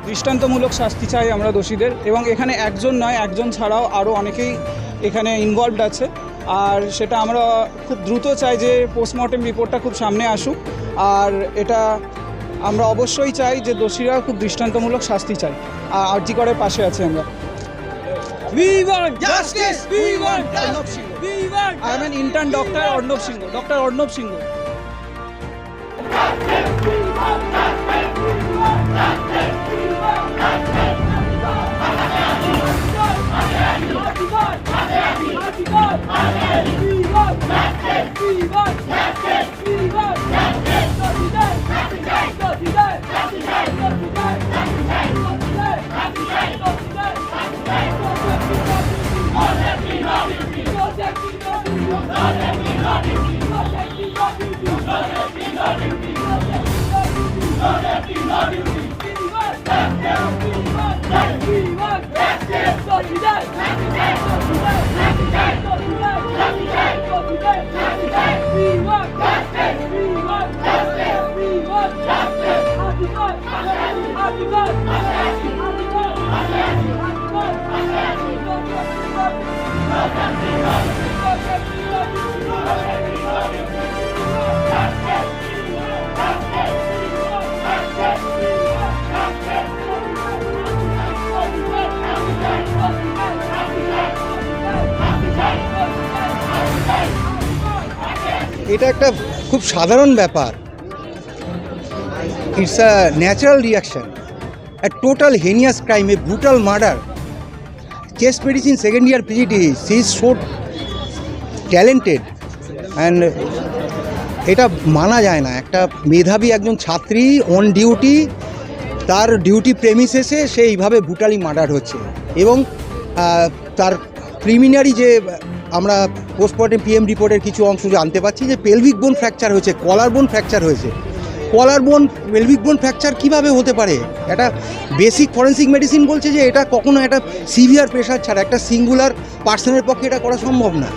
দৃষ্টান্তমূলক শাস্তি চাই আমরা দোষীদের, এবং এখানে একজন নয়, একজন ছাড়াও আরও অনেকেই এখানে ইনভলভড আছে। আর সেটা আমরা খুব দ্রুত চাই যে পোস্টমর্টেম রিপোর্টটা খুব সামনে আসুক, আর এটা আমরা অবশ্যই চাই যে দোষীরা খুব দৃষ্টান্তমূলক শাস্তি চাই। আর আরজি করের পাশে আছে আমরা। We want justice. We want justice. We want. I am an intern doctor Arnab Singh. Dr. Arnab Singh. এটা একটা খুব সাধারণ ব্যাপার। It's a natural reaction. A total heinous crime, a brutal murder. Chest medicine second year PGD. She is so talented and এটা মানা যায় না। একটা মেধাবী একজন ছাত্রী অন ডিউটি, তার ডিউটি প্রেমিসেসে সে এইভাবে ব্রুটালি মার্ডার হচ্ছে, এবং তার প্রিলিমিনারি যে আমরা পোস্টমর্টেম পিএম রিপোর্টের কিছু অংশ জানতে পারছি যে পেলভিক বোন ফ্র্যাকচার হয়েছে, কলার বোন ফ্র্যাকচার হয়েছে। কলার বোন পেলভিক বোন ফ্র্যাকচার কীভাবে হতে পারে? একটা বেসিক ফরেন্সিক মেডিসিন বলছে যে এটা কখনো একটা সিভিয়ার প্রেশার ছাড়া একটা সিঙ্গুলার পার্সনের পক্ষে এটা করা সম্ভব না।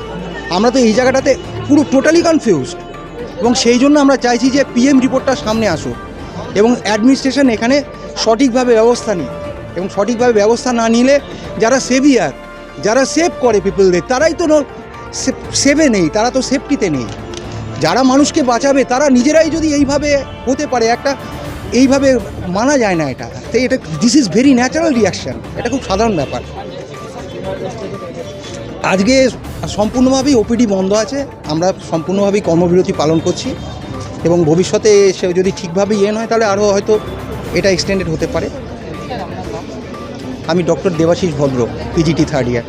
আমরা তো এই জায়গাটাতে পুরো টোটালি কনফিউজড, এবং সেই জন্য আমরা চাইছি যে পিএম রিপোর্টটা সামনে আসুক এবং অ্যাডমিনিস্ট্রেশন এখানে সঠিকভাবে ব্যবস্থা নিক, এবং সঠিকভাবে ব্যবস্থা না নিলে যারা সেভিয়ার, যারা সেভ করে পিপলদের, তারাই তো সেভে নেই, তারা তো সেফটিতে নেই। যারা মানুষকে বাঁচাবে তারা নিজেরাই যদি এইভাবে হতে পারে, একটা এইভাবে মানা যায় না এটা। তো এটা this is very natural reaction, এটা খুব সাধারণ ব্যাপার। আজকে সম্পূর্ণভাবেই ওপিডি বন্ধ আছে, আমরা সম্পূর্ণভাবেই কর্মবিরতি পালন করছি, এবং ভবিষ্যতে সে যদি ঠিকভাবে নয় তাহলে আরও হয়তো এটা এক্সটেন্ডেড হতে পারে। আমি ডক্টর দেবাশিস ভদ্র, পিজিটি থার্ড ইয়ার।